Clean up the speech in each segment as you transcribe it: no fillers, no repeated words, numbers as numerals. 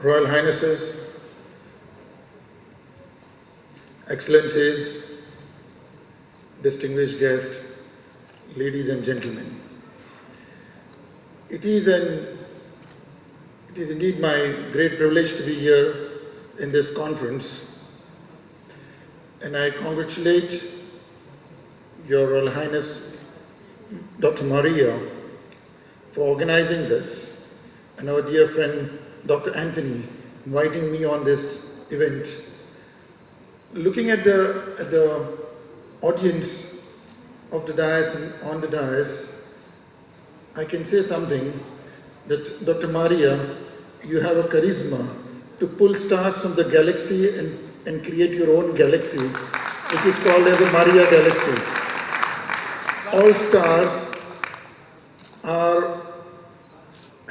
Royal Highnesses, Excellencies, distinguished guests, ladies and gentlemen. It is indeed my great privilege to be here in this conference, and I congratulate Your Royal Highness Dr. Maria for organizing this, and our dear friend Dr. Anthony inviting me on this event. Looking at the audience of the dais and on the dais, I can say something that Dr. Maria, you have a charisma to pull stars from the galaxy and create your own galaxy, which is called as the Maria Galaxy. All stars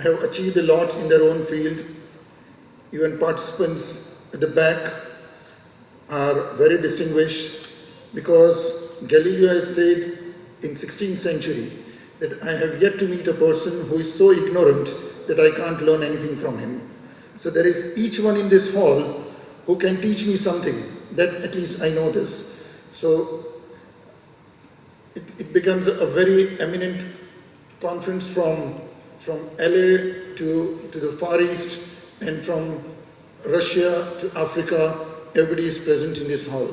have achieved a lot in their own field. Even participants at the back are very distinguished, because Galileo has said in 16th century that I have yet to meet a person who is so ignorant that I can't learn anything from him. So there is each one in this hall who can teach me something, that at least I know this. So it becomes a very eminent conference from LA to the Far East, and from Russia to Africa. Everybody is present in this hall.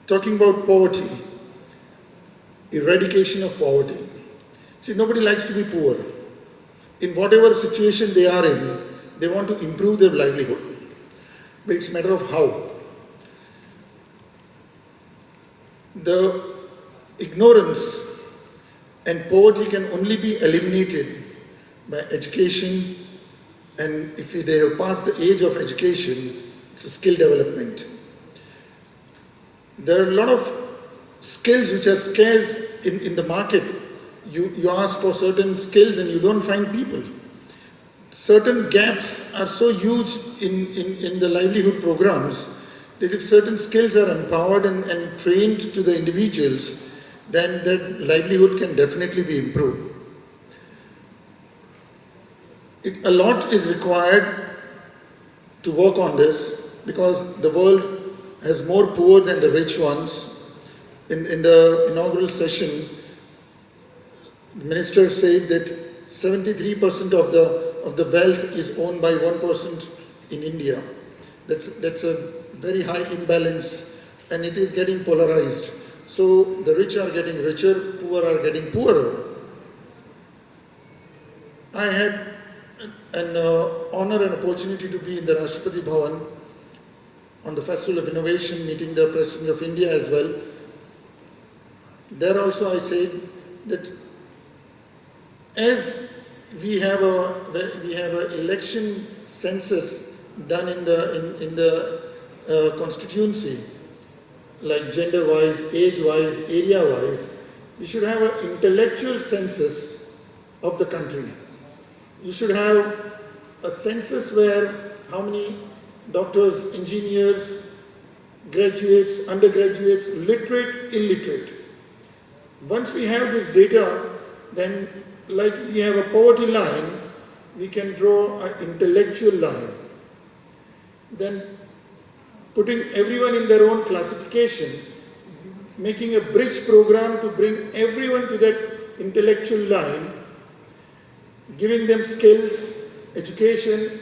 Talking about poverty, eradication of poverty. See, nobody likes to be poor. In whatever situation they are in, they want to improve their livelihood. But it's a matter of how. The ignorance and poverty can only be eliminated by education, and if they have passed the age of education, it's a skill development. There are a lot of skills which are scarce in the market. You ask for certain skills and you don't find people. Certain gaps are so huge in the livelihood programs that if certain skills are empowered and trained to the individuals, then their livelihood can definitely be improved. A lot is required to work on this, because the world has more poor than the rich ones. In the inaugural session, the minister said that 73% of the wealth is owned by 1% in India. That's a very high imbalance, and it is getting polarized. So the rich are getting richer, poor are getting poorer. I had an honor and opportunity to be in the Rashtrapati Bhavan on the Festival of Innovation, meeting the President of India as well. There also I said that as we have an election census done in the constituency, like gender-wise, age-wise, area-wise, we should have an intellectual census of the country. You should have a census where how many doctors, engineers, graduates, undergraduates, literate, illiterate. Once we have this data, then like we have a poverty line, we can draw an intellectual line. Then putting everyone in their own classification, making a bridge program to bring everyone to that intellectual line, giving them skills, education.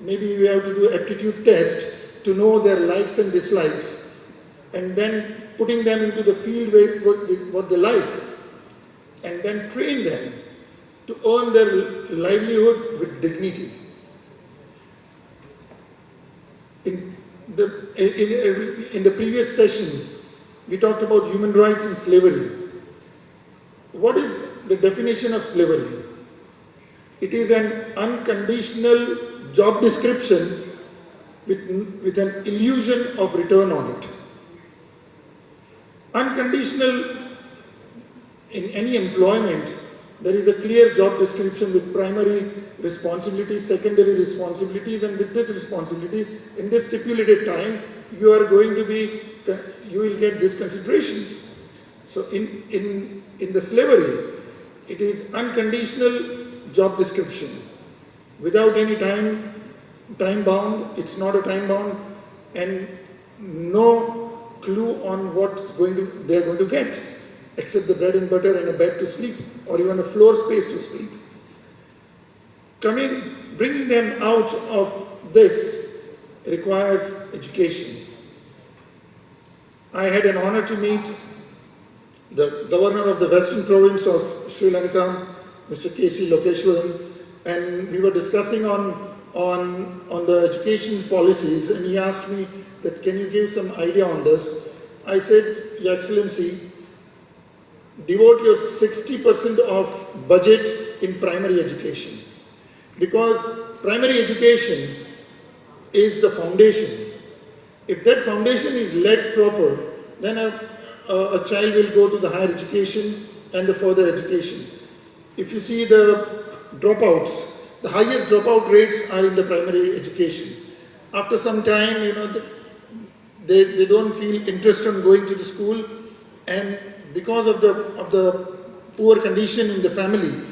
Maybe we have to do aptitude test to know their likes and dislikes, and then putting them into the field with what they like, and then train them to earn their livelihood with dignity. In the previous session, we talked about human rights and slavery. What is the definition of slavery? It is an unconditional job description with an illusion of return on it. Unconditional, in any employment, there is a clear job description with primary responsibilities, secondary responsibilities, and with this responsibility, in this stipulated time, you will get these considerations. So in the slavery, it is unconditional job description. without any time bound. It's not a time bound, and no clue on what's they're going to get, except the bread and butter and a bed to sleep, or even a floor space to sleep. Bringing them out of this requires education. I had an honor to meet the governor of the Western province of Sri Lanka, Mr. K.C. Lokeshwaran, and we were discussing on the education policies, and he asked me that, can you give some idea on this? I said, Your Excellency, devote your 60% of budget in primary education, because primary education is the foundation. If that foundation is led proper, then a child will go to the higher education and the further education. If you see the dropouts, the highest dropout rates are in the primary education. After some time, they don't feel interest in going to the school, and because of the poor condition in the family,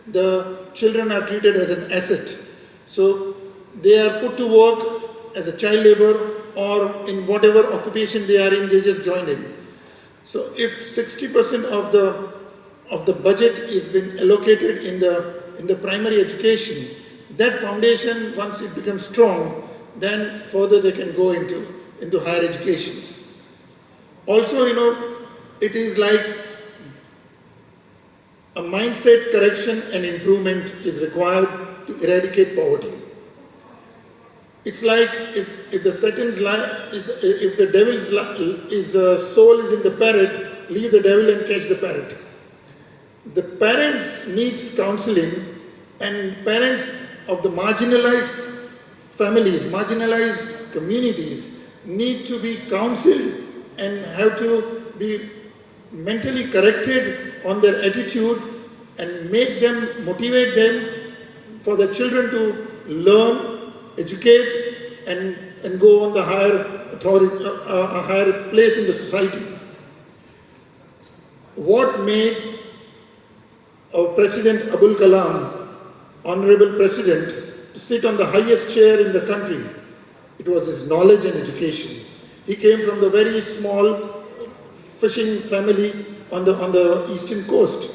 the children are treated as an asset. So they are put to work as a child labor, or in whatever occupation they are in, they just join in. So if 60% of the budget is been allocated in the primary education, that foundation, once it becomes strong, then further they can go into higher educations. Also, it is like a mindset correction and improvement is required to eradicate poverty. It's like if the devil's soul is in the parrot, leave the devil and catch the parrot. The parents needs counseling, and parents of the marginalized families, marginalized communities need to be counseled and have to be mentally corrected on their attitude, and motivate them for the children to learn, educate, and go on the higher authority, a higher place in the society. What made our President Abul Kalam, Honorable President, to sit on the highest chair in the country? It was his knowledge and education. He came from the very small fishing family on the eastern coast.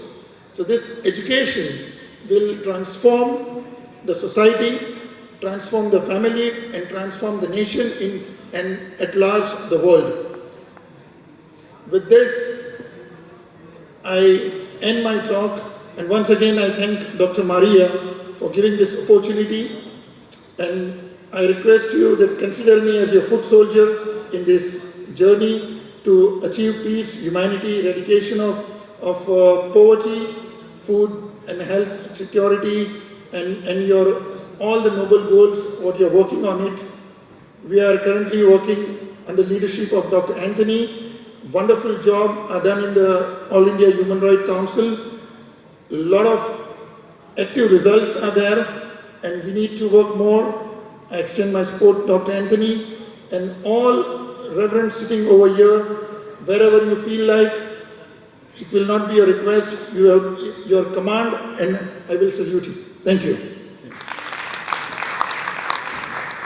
So this education will transform the society, transform the family, and transform the nation and at large the world. With this, I end my talk, and once again I thank Dr. Maria for giving this opportunity, and I request you that consider me as your foot soldier in this journey to achieve peace, humanity, eradication of poverty, food and health security, and your all the noble goals, what you're working on it. We are currently working under leadership of Dr. Anthony. Wonderful job are done in the All India Human Rights Council. A lot of active results are there, and we need to work more. I extend my support to Dr. Anthony and all reverends sitting over here. Wherever you feel like, it will not be a request, you have your command, and I will salute you. Thank you.